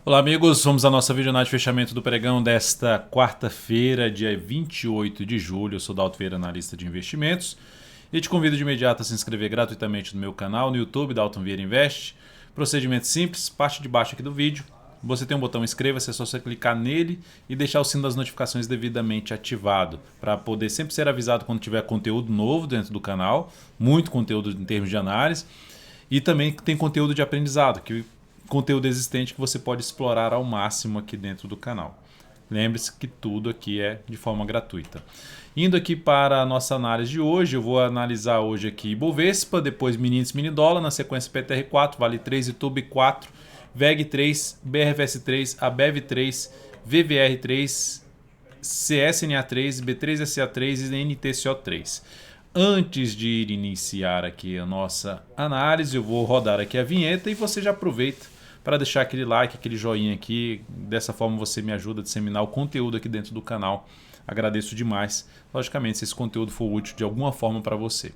Olá amigos, vamos à nossa videoanálise de fechamento do pregão desta quarta-feira, dia 28 de julho. Eu sou Dalto Vieira, analista de investimentos, e te convido de imediato a se inscrever gratuitamente no meu canal no YouTube, Dalton Vieira Invest. Procedimento simples, parte de baixo aqui do vídeo, você tem um botão inscreva-se, é só você clicar nele e deixar o sino das notificações devidamente ativado, para poder sempre ser avisado quando tiver conteúdo novo dentro do canal, muito conteúdo em termos de análise, e também tem conteúdo de aprendizado, conteúdo existente que você pode explorar ao máximo aqui dentro do canal. Lembre-se que tudo aqui é de forma gratuita. Indo aqui para a nossa análise de hoje, eu vou analisar hoje aqui Ibovespa, depois mini índice mini dólar, na sequência PTR4, Vale 3, YouTube 4, VEG 3, BRFS 3, ABEV 3, VVR 3, CSNA 3, B3SA 3 e NTCO 3. Antes de ir iniciar aqui a nossa análise, eu vou rodar aqui a vinheta e você já aproveita para deixar aquele like, aquele joinha aqui. Dessa forma você me ajuda a disseminar o conteúdo aqui dentro do canal. Agradeço demais, logicamente, se esse conteúdo for útil de alguma forma para você.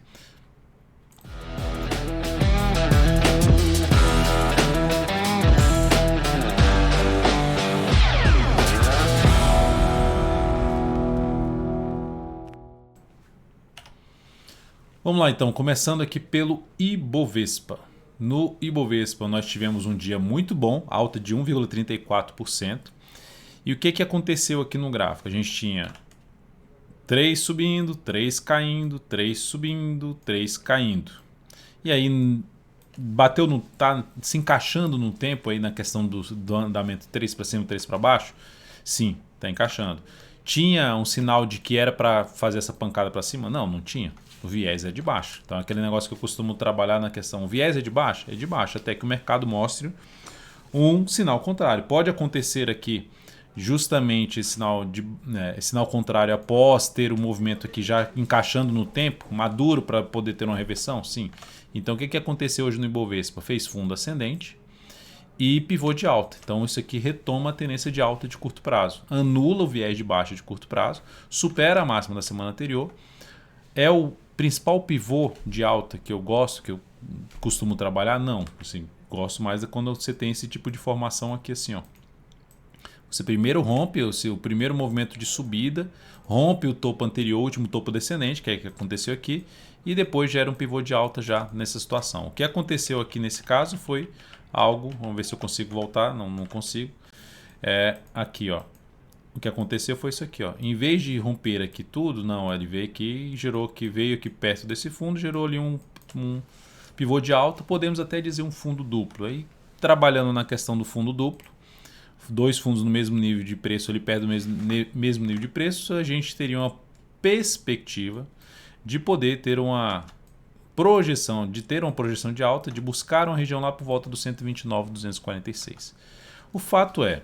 Vamos lá então, começando aqui pelo Ibovespa. No Ibovespa nós tivemos um dia muito bom, alta de 1,34%. E o que aconteceu aqui no gráfico? A gente tinha 3 subindo, 3 caindo, 3 subindo, 3 caindo. E aí bateu no, tá se encaixando no tempo aí na questão do andamento 3 para cima, 3 para baixo? Sim, está encaixando. Tinha um sinal de que era para fazer essa pancada para cima? Não, não tinha. O viés é de baixo. Então aquele negócio que eu costumo trabalhar na questão, o viés é de baixo? É de baixo, até que o mercado mostre um sinal contrário. Pode acontecer aqui justamente esse sinal contrário após ter o movimento aqui já encaixando no tempo, maduro para poder ter uma reversão? Sim. Então o que aconteceu hoje no Ibovespa? Fez fundo ascendente e pivô de alta. Então isso aqui retoma a tendência de alta de curto prazo, anula o viés de baixa de curto prazo, supera a máxima da semana anterior. É o principal pivô de alta que eu gosto, que eu costumo trabalhar? Não, assim, gosto mais é quando você tem esse tipo de formação aqui assim, ó. Você primeiro rompe o primeiro movimento de subida, rompe o topo anterior, o último topo descendente, que é o que aconteceu aqui, e depois gera um pivô de alta já nessa situação. O que aconteceu aqui nesse caso foi algo, vamos ver se eu consigo voltar, não consigo. Aqui, ó. O que aconteceu foi isso aqui, ó. Em vez de romper aqui tudo, não, ele veio aqui e gerou que veio aqui perto desse fundo, gerou ali um pivô de alta, podemos até dizer um fundo duplo. Aí, trabalhando na questão do fundo duplo, dois fundos no mesmo nível de preço, ali perto do mesmo nível de preço, a gente teria uma perspectiva de poder ter uma projeção de alta, de buscar uma região lá por volta do 129,246. O fato é,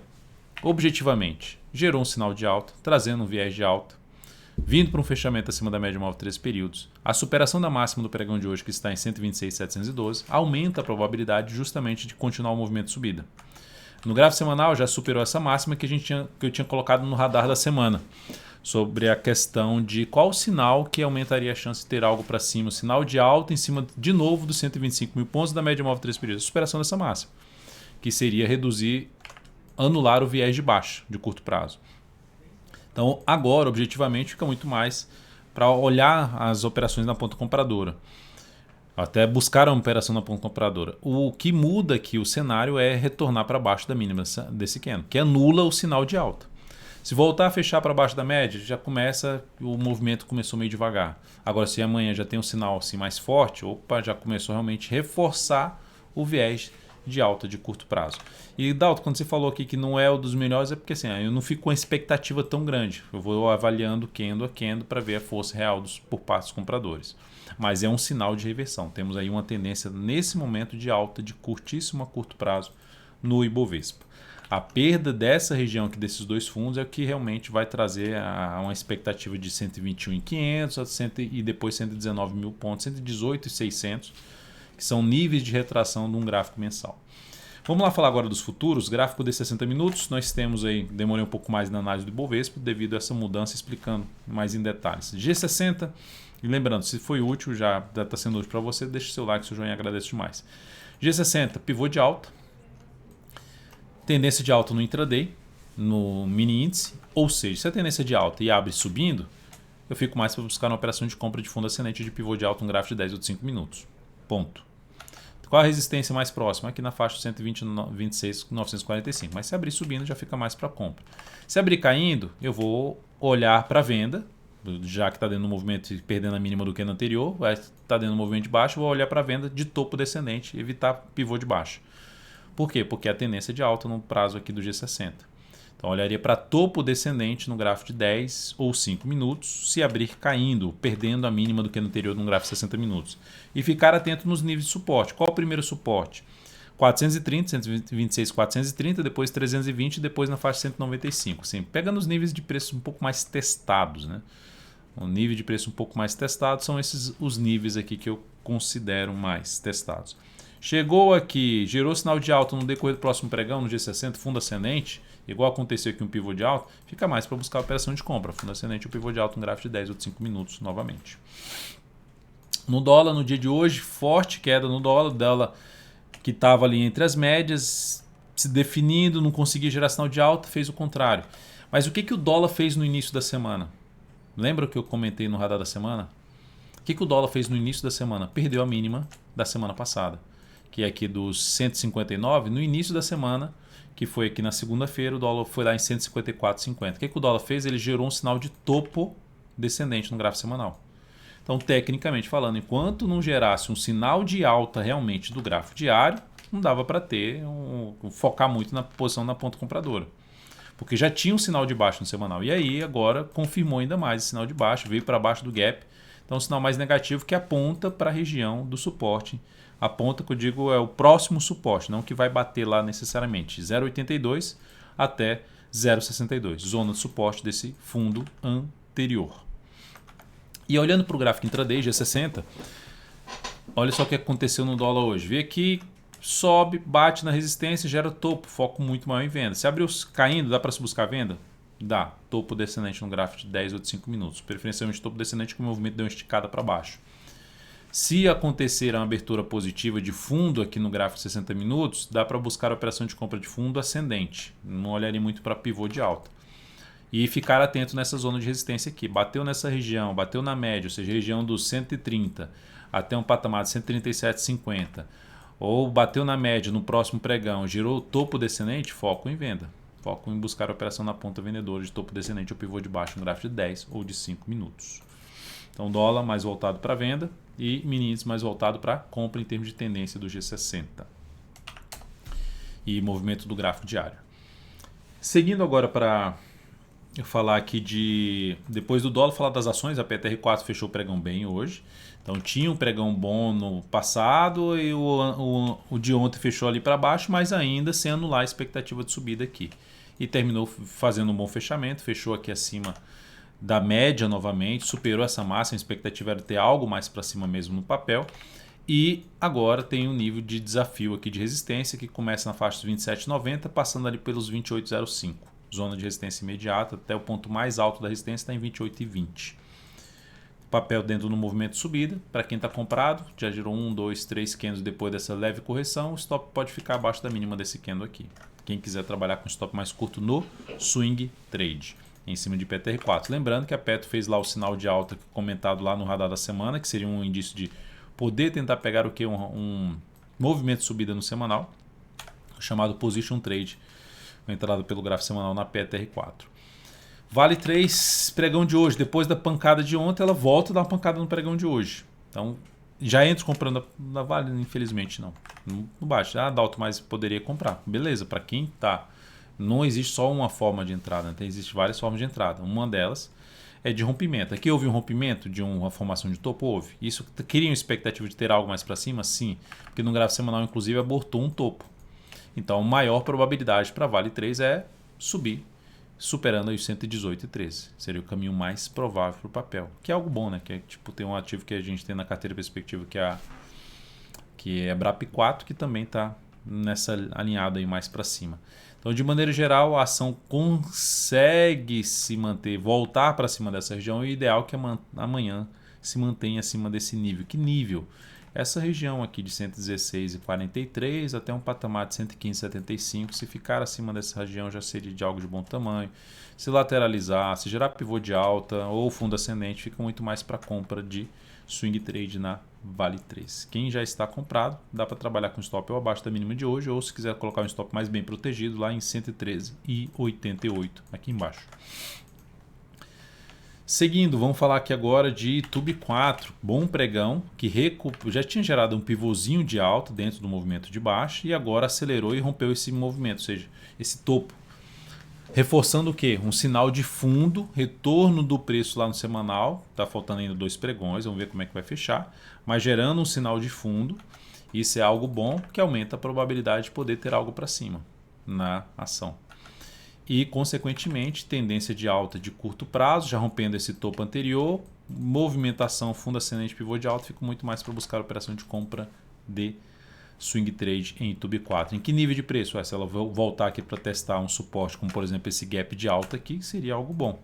objetivamente, gerou um sinal de alta, trazendo um viés de alta, vindo para um fechamento acima da média móvel de 3 períodos. A superação da máxima do pregão de hoje, que está em 126,712, aumenta a probabilidade justamente de continuar o movimento de subida. No gráfico semanal já superou essa máxima que eu tinha colocado no radar da semana, sobre a questão de qual sinal que aumentaria a chance de ter algo para cima, o sinal de alta em cima de novo dos 125 mil pontos da média móvel de 3 períodos, a superação dessa máxima, que seria anular o viés de baixa de curto prazo. Então agora, objetivamente, fica muito mais para olhar as operações na ponta compradora, até buscar uma operação na ponta compradora. O que muda aqui o cenário é retornar para baixo da mínima desse candle, que anula o sinal de alta. Se voltar a fechar para baixo da média, já começa, o movimento começou meio devagar. Agora, se amanhã já tem um sinal assim mais forte, já começou realmente a reforçar o viés de alta de curto prazo. E Dalton, quando você falou aqui que não é um dos melhores, é porque assim, eu não fico com uma expectativa tão grande. Eu vou avaliando candle a candle para ver a força real por parte dos compradores. Mas é um sinal de reversão. Temos aí uma tendência nesse momento de alta de curtíssimo a curto prazo no Ibovespa. A perda dessa região aqui desses dois fundos é o que realmente vai trazer uma expectativa de 121.500 e depois 119 mil pontos, 118.600, que são níveis de retração de um gráfico mensal. Vamos lá falar agora dos futuros. Gráfico de 60 minutos, nós temos aí, demorei um pouco mais na análise do Ibovespa devido a essa mudança, explicando mais em detalhes. G60, e lembrando, se foi útil, já está sendo útil para você, deixe seu like, seu joinha, agradeço demais. G60, pivô de alta. Tendência de alta no intraday, no mini índice, ou seja, se a tendência de alta e abre subindo, eu fico mais para buscar uma operação de compra de fundo ascendente de pivô de alta, um gráfico de 10 ou de 5 minutos. Ponto. Qual a resistência mais próxima? Aqui na faixa de 126,945. Mas se abrir subindo, já fica mais para compra. Se abrir caindo, eu vou olhar para venda, já que está dentro do movimento e perdendo a mínima do que no anterior, vai estar dentro do movimento de baixo, eu vou olhar para venda de topo descendente, evitar pivô de baixo. Por quê? Porque a tendência de alta no prazo aqui do G60. Então, olharia para topo descendente no gráfico de 10 ou 5 minutos, se abrir caindo, perdendo a mínima do que no anterior no gráfico de 60 minutos. E ficar atento nos níveis de suporte. Qual o primeiro suporte? 430, 126, 430, depois 320, depois na faixa 195. Assim, pega nos níveis de preço um pouco mais testados, né? O nível de preço um pouco mais testado são esses os níveis aqui que eu considero mais testados. Chegou aqui, gerou sinal de alta no decorrer do próximo pregão, no G60, fundo ascendente, igual aconteceu aqui um pivô de alta, fica mais para buscar a operação de compra. Fundo ascendente, o pivô de alta, um gráfico de 10 ou de 5 minutos novamente. No dólar, no dia de hoje, forte queda no dólar que estava ali entre as médias, se definindo, não conseguia gerar sinal de alta, fez o contrário. Mas o que o dólar fez no início da semana? Lembra o que eu comentei no radar da semana? O que o dólar fez no início da semana? Perdeu a mínima da semana passada, que é aqui dos 159, no início da semana, que foi aqui na segunda-feira, o dólar foi lá em 154,50. O que o dólar fez? Ele gerou um sinal de topo descendente no gráfico semanal. Então, tecnicamente falando, enquanto não gerasse um sinal de alta realmente do gráfico diário, não dava para focar muito na posição na ponta compradora. Porque já tinha um sinal de baixo no semanal. E aí, agora, confirmou ainda mais esse sinal de baixo, veio para baixo do gap. Então, um sinal mais negativo que aponta para a região do suporte. A ponta que eu digo é o próximo suporte, não que vai bater lá necessariamente. 0,82 até 0,62, zona de suporte desse fundo anterior. E olhando para o gráfico intraday G60, olha só o que aconteceu no dólar hoje. Vê que sobe, bate na resistência, gera topo, foco muito maior em venda. Se abriu caindo, dá para se buscar venda? Dá. Topo descendente no gráfico de 10 ou de 5 minutos. Preferencialmente topo descendente que o movimento deu uma esticada para baixo. Se acontecer uma abertura positiva de fundo aqui no gráfico de 60 minutos, dá para buscar a operação de compra de fundo ascendente. Não olharia muito para pivô de alta. E ficar atento nessa zona de resistência aqui. Bateu nessa região, bateu na média, ou seja, região dos 130 até um patamar de 137,50. Ou bateu na média no próximo pregão, girou o topo descendente, foco em venda. Foco em buscar a operação na ponta vendedora de topo descendente ou pivô de baixo no gráfico de 10 ou de 5 minutos. Então, dólar mais voltado para venda e mini índice mais voltado para compra em termos de tendência do G60. E movimento do gráfico diário. Seguindo agora para falar aqui depois do dólar, falar das ações. A PTR4 fechou o pregão bem hoje. Então tinha um pregão bom no passado e o de ontem fechou ali para baixo, mas ainda sem anular a expectativa de subida aqui. E terminou fazendo um bom fechamento, fechou aqui acima da média novamente, superou essa máxima, a expectativa era ter algo mais para cima mesmo no papel. E agora tem um nível de desafio aqui de resistência que começa na faixa dos 27,90, passando ali pelos 28,05. Zona de resistência imediata, até o ponto mais alto da resistência está em 28,20. Papel dentro do movimento de subida, para quem está comprado, já girou 1, 2, 3 candles depois dessa leve correção, o stop pode ficar abaixo da mínima desse candle aqui. Quem quiser trabalhar com stop mais curto no swing trade, em cima de PTR4. Lembrando que a Petro fez lá o sinal de alta comentado lá no radar da semana, que seria um indício de poder tentar pegar o que? Um movimento de subida no semanal, chamado Position Trade, entrada pelo gráfico semanal na PTR4. Vale 3, pregão de hoje. Depois da pancada de ontem, ela volta a dar uma pancada no pregão de hoje. Então, já entro comprando na Vale, infelizmente não. No baixo. Dalton, mas poderia comprar. Beleza, para quem tá. Não existe só uma forma de entrada, né? Existem várias formas de entrada. Uma delas é de rompimento. Aqui houve um rompimento de uma formação de topo? Houve. Isso cria uma expectativa de ter algo mais para cima? Sim. Porque no gráfico semanal, inclusive, abortou um topo. Então, a maior probabilidade para Vale 3 é subir, superando aí os 118,13. Seria o caminho mais provável para o papel. Que é algo bom, né? Que é tipo tem um ativo que a gente tem na carteira perspectiva, que é BRAP4, que também está nessa alinhada aí mais para cima. Então, de maneira geral, a ação consegue se manter, voltar para cima dessa região. E o ideal é que amanhã se mantenha acima desse nível. Que nível? essa região aqui de 116,43 até um patamar de 115,75. Se ficar acima dessa região já seria de algo de bom tamanho. Se lateralizar, se gerar pivô de alta ou fundo ascendente, fica muito mais para compra de swing trade na Vale 3. Quem já está comprado, dá para trabalhar com stop ou abaixo da mínima de hoje, ou se quiser colocar um stop mais bem protegido, lá em 113,88 aqui embaixo. Seguindo, vamos falar aqui agora de Tube 4, bom pregão, que já tinha gerado um pivôzinho de alta dentro do movimento de baixa e agora acelerou e rompeu esse movimento, ou seja, esse topo. Reforçando o quê? Um sinal de fundo, retorno do preço lá no semanal, está faltando ainda 2 pregões, vamos ver como é que vai fechar, mas gerando um sinal de fundo, isso é algo bom que aumenta a probabilidade de poder ter algo para cima na ação. E, consequentemente, tendência de alta de curto prazo, já rompendo esse topo anterior, movimentação fundo ascendente pivô de alta, fica muito mais para buscar operação de compra de swing trade em Tube 4. Em que nível de preço? Se ela voltar aqui para testar um suporte, como por exemplo esse gap de alta aqui, seria algo bom.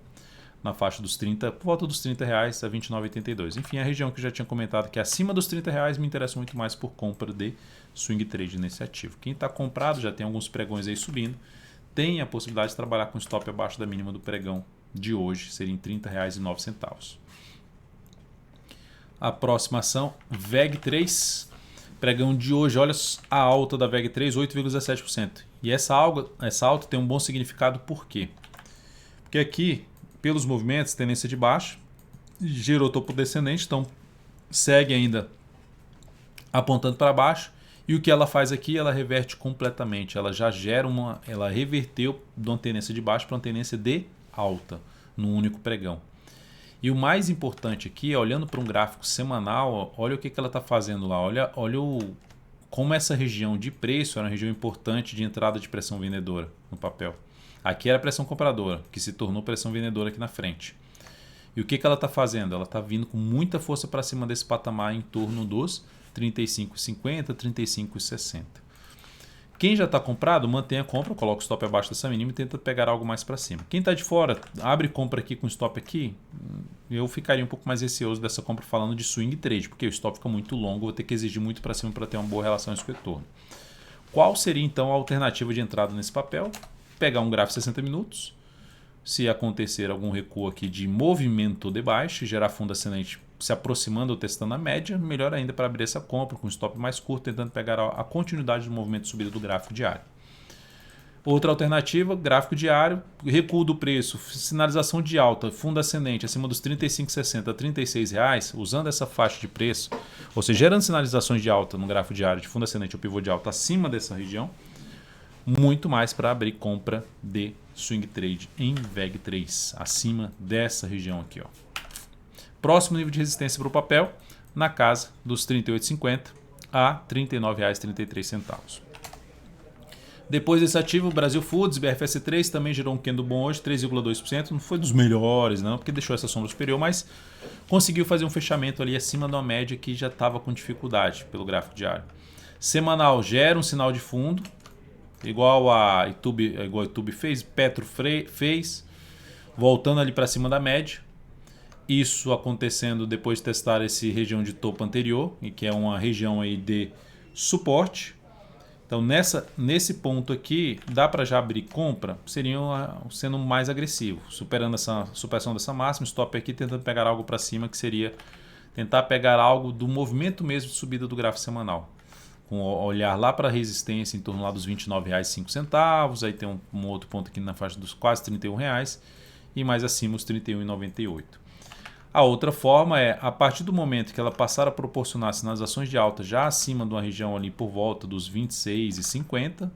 Na faixa dos 30, por volta dos R$30 a R$29,82. Enfim, a região que eu já tinha comentado que é acima dos R$30 me interessa muito mais por compra de swing trade nesse ativo. Quem está comprado já tem alguns pregões aí subindo, tem a possibilidade de trabalhar com stop abaixo da mínima do pregão de hoje, seria em R$30,09. A próxima ação, VEG3, pregão de hoje, olha a alta da VEG3, 8,17%. E essa alta tem um bom significado, por quê? Porque aqui, pelos movimentos, tendência de baixa, gerou topo descendente, então segue ainda apontando para baixo. E o que ela faz aqui, ela reverte completamente. Ela já gera ela reverteu de uma tendência de baixa para uma tendência de alta, num único pregão. E o mais importante aqui, olhando para um gráfico semanal, olha o que ela está fazendo lá. Olha como essa região de preço era uma região importante de entrada de pressão vendedora no papel. Aqui era pressão compradora, que se tornou pressão vendedora aqui na frente. E o que ela está fazendo? Ela está vindo com muita força para cima desse patamar em torno dos 35,50, 35,60. Quem já está comprado, mantém a compra, coloca o stop abaixo dessa mínima e tenta pegar algo mais para cima. Quem está de fora, abre compra aqui com stop aqui, eu ficaria um pouco mais receoso dessa compra falando de swing trade, porque o stop fica muito longo, vou ter que exigir muito para cima para ter uma boa relação risco-retorno. Qual seria então a alternativa de entrada nesse papel? Pegar um gráfico 60 minutos, se acontecer algum recuo aqui de movimento de baixa, gerar fundo ascendente se aproximando ou testando a média, melhor ainda para abrir essa compra com stop mais curto, tentando pegar a continuidade do movimento de subida do gráfico diário. Outra alternativa, gráfico diário, recuo do preço, sinalização de alta, fundo ascendente acima dos R$ 35,60 a R$ 36,00, usando essa faixa de preço, ou seja, gerando sinalizações de alta no gráfico diário de fundo ascendente ou pivô de alta acima dessa região, muito mais para abrir compra de swing trade em VEG3, acima dessa região aqui, ó. Próximo nível de resistência para o papel, na casa dos R$ 38,50 a R$ 39,33. Depois desse ativo, o Brasil Foods, BRFS3, também gerou um candle bom hoje, 3,2%. Não foi dos melhores, não, porque deixou essa sombra superior, mas conseguiu fazer um fechamento ali acima de uma média que já estava com dificuldade pelo gráfico diário. Semanal gera um sinal de fundo, igual a YouTube fez, Petro fez, voltando ali para cima da média. Isso acontecendo depois de testar essa região de topo anterior, e que é uma região aí de suporte. Então nesse ponto aqui, dá para já abrir compra, sendo mais agressivo, superando essa superação dessa máxima, stop aqui tentando pegar algo para cima, que seria tentar pegar algo do movimento mesmo de subida do gráfico semanal. Com olhar lá para a resistência em torno lá dos R$ 29,05, aí tem um outro ponto aqui na faixa dos quase R$ 31,00 e mais acima os R$ 31,98. A outra forma é, a partir do momento que ela passar a proporcionar sinalizações de alta já acima de uma região ali por volta dos 26,50,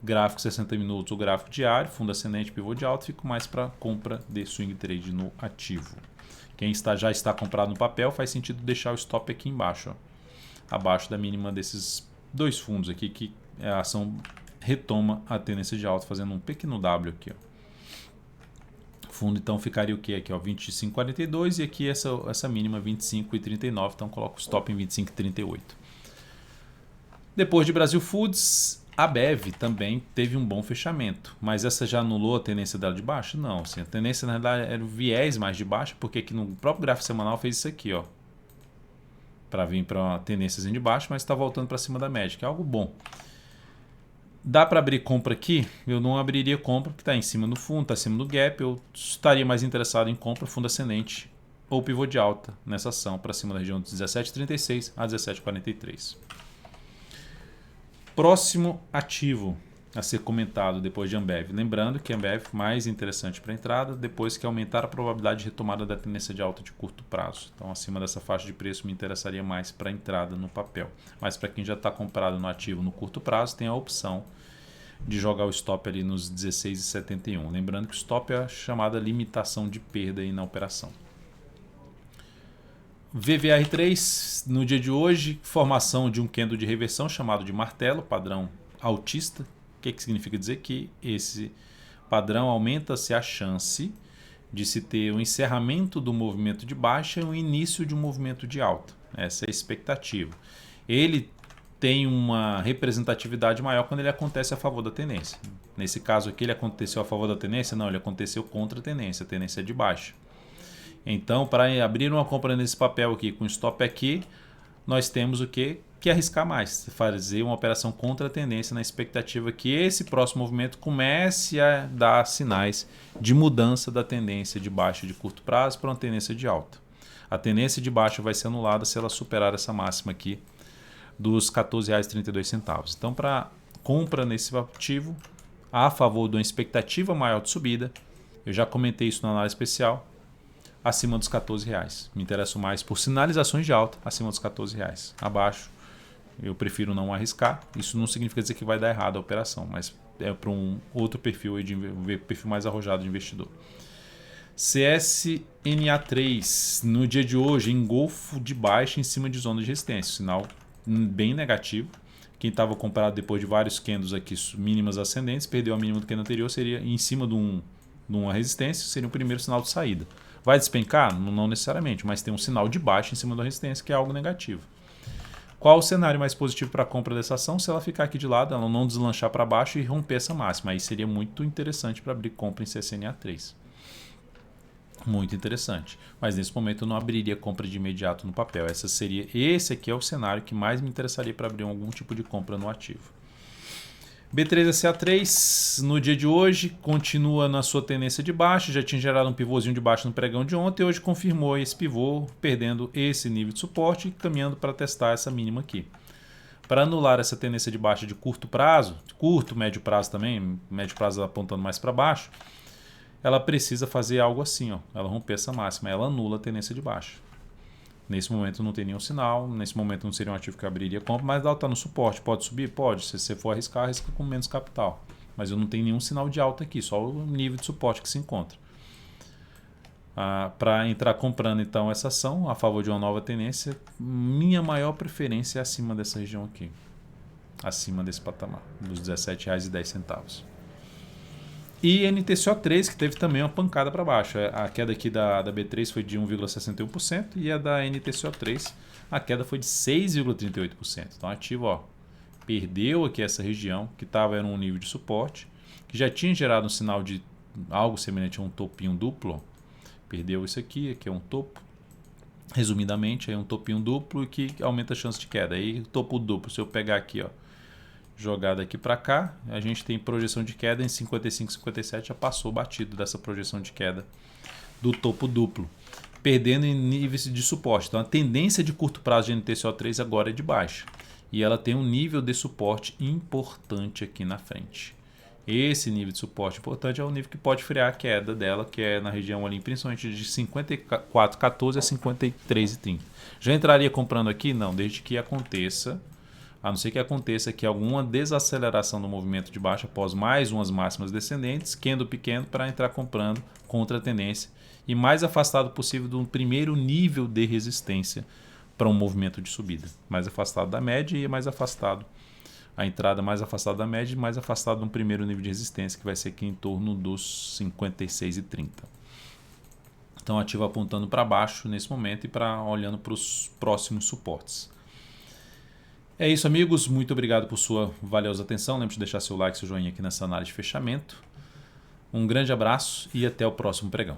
gráfico 60 minutos ou gráfico diário, fundo ascendente, pivô de alta, fico mais para compra de swing trade no ativo. Quem já está comprado no papel, faz sentido deixar o stop aqui embaixo, ó, abaixo da mínima desses dois fundos aqui, que a ação retoma a tendência de alta, fazendo um pequeno W aqui, ó. Fundo então ficaria o que aqui, ó, 25,42 e aqui essa mínima 25,39, então coloco o stop em 25,38. Depois de Brasil Foods, a Bev também teve um bom fechamento, mas essa já anulou a tendência dela de baixa? Não, assim, a tendência na realidade era o viés mais de baixa, porque aqui no próprio gráfico semanal fez isso aqui, ó. para vir para uma tendência de baixo, mas está voltando para cima da média, que é algo bom. Dá para abrir compra aqui? Eu não abriria compra porque está em cima do fundo, está acima do gap. Eu estaria mais interessado em compra fundo ascendente ou pivô de alta nessa ação para cima da região de 17,36 a 17,43. Próximo ativo a ser comentado depois de Ambev. Lembrando que Ambev mais interessante para entrada depois que aumentar a probabilidade de retomada da tendência de alta de curto prazo. Então, acima dessa faixa de preço me interessaria mais para entrada no papel. Mas para quem já está comprado no ativo no curto prazo, tem a opção de jogar o stop ali nos 16,71. Lembrando que o stop é a chamada limitação de perda aí na operação. VVR3, no dia de hoje, formação de um candle de reversão chamado de martelo, padrão altista. O que significa dizer que esse padrão aumenta-se a chance de se ter um encerramento do movimento de baixa e um início de um movimento de alta. Essa é a expectativa. Ele tem uma representatividade maior quando ele acontece a favor da tendência. Nesse caso aqui, ele aconteceu a favor da tendência? Não, ele aconteceu contra a tendência é de baixa. Então, para abrir uma compra nesse papel aqui com stop aqui, nós temos o quê? Que arriscar mais, fazer uma operação contra a tendência na expectativa que esse próximo movimento comece a dar sinais de mudança da tendência de baixa de curto prazo para uma tendência de alta. A tendência de baixa vai ser anulada se ela superar essa máxima aqui dos R$ 14,32. Então, para compra nesse ativo, a favor de uma expectativa maior de subida, eu já comentei isso na análise especial, acima dos R$ 14. Me interesso mais por sinalizações de alta acima dos R$ 14. Abaixo, eu prefiro não arriscar. Isso não significa dizer que vai dar errado a operação, mas é para um outro perfil, perfil mais arrojado de investidor. CSNA3, no dia de hoje, engolfo de baixa em cima de zona de resistência. Sinal bem negativo. Quem estava comprado depois de vários candles aqui mínimas ascendentes, perdeu a mínima do candle anterior, seria em cima de uma resistência, seria o primeiro sinal de saída. Vai despencar? Não necessariamente, mas tem um sinal de baixa em cima da resistência, que é algo negativo. Qual o cenário mais positivo para a compra dessa ação? Se ela ficar aqui de lado, ela não deslanchar para baixo e romper essa máxima. Aí seria muito interessante para abrir compra em CSNA3. Muito interessante. Mas nesse momento eu não abriria compra de imediato no papel. Esse aqui é o cenário que mais me interessaria para abrir algum tipo de compra no ativo. B3SA3, no dia de hoje, continua na sua tendência de baixa, já tinha gerado um pivôzinho de baixo no pregão de ontem, e hoje confirmou esse pivô, perdendo esse nível de suporte e caminhando para testar essa mínima aqui. Para anular essa tendência de baixa de curto prazo, médio prazo também, médio prazo apontando mais para baixo, ela precisa fazer algo assim, ó, ela romper essa máxima, ela anula a tendência de baixa. Nesse momento não tem nenhum sinal, nesse momento não seria um ativo que eu abriria compra, mas ela está no suporte, pode subir? Pode, se você for arriscar, arrisca com menos capital. Mas eu não tenho nenhum sinal de alta aqui, só o nível de suporte que se encontra. Para entrar comprando então essa ação a favor de uma nova tendência, minha maior preferência é acima dessa região aqui, acima desse patamar, dos R$ 17,10. E NTCO3, que teve também uma pancada para baixo. A queda aqui da B3 foi de 1,61% e a da NTCO3, a queda foi de 6,38%. Então, ativo, ó, perdeu aqui essa região, que estava em um nível de suporte, que já tinha gerado um sinal de algo semelhante a um topinho duplo. Ó. Perdeu isso aqui é um topo. Resumidamente, é um topinho duplo que aumenta a chance de queda. Aí, topo duplo, se eu pegar aqui, ó, jogada aqui para cá, a gente tem projeção de queda em 55, 57, já passou batido dessa projeção de queda do topo duplo, perdendo em níveis de suporte. Então a tendência de curto prazo de NTCO3 agora é de baixa e ela tem um nível de suporte importante aqui na frente. Esse nível de suporte importante é o nível que pode frear a queda dela, que é na região ali, principalmente de 54,14 a 53,30. Já entraria comprando aqui? Não, desde que aconteça, a não ser que aconteça aqui alguma desaceleração do movimento de baixa após mais umas máximas descendentes, candle pequeno para entrar comprando contra a tendência e mais afastado possível do primeiro nível de resistência para um movimento de subida. Mais afastado da média e mais afastado, a entrada mais afastada da média e mais afastado de um primeiro nível de resistência, que vai ser aqui em torno dos 56,30. Então ativo apontando para baixo nesse momento e olhando para os próximos suportes. É isso, amigos. Muito obrigado por sua valiosa atenção. Lembre de deixar seu like e seu joinha aqui nessa análise de fechamento. Um grande abraço e até o próximo pregão.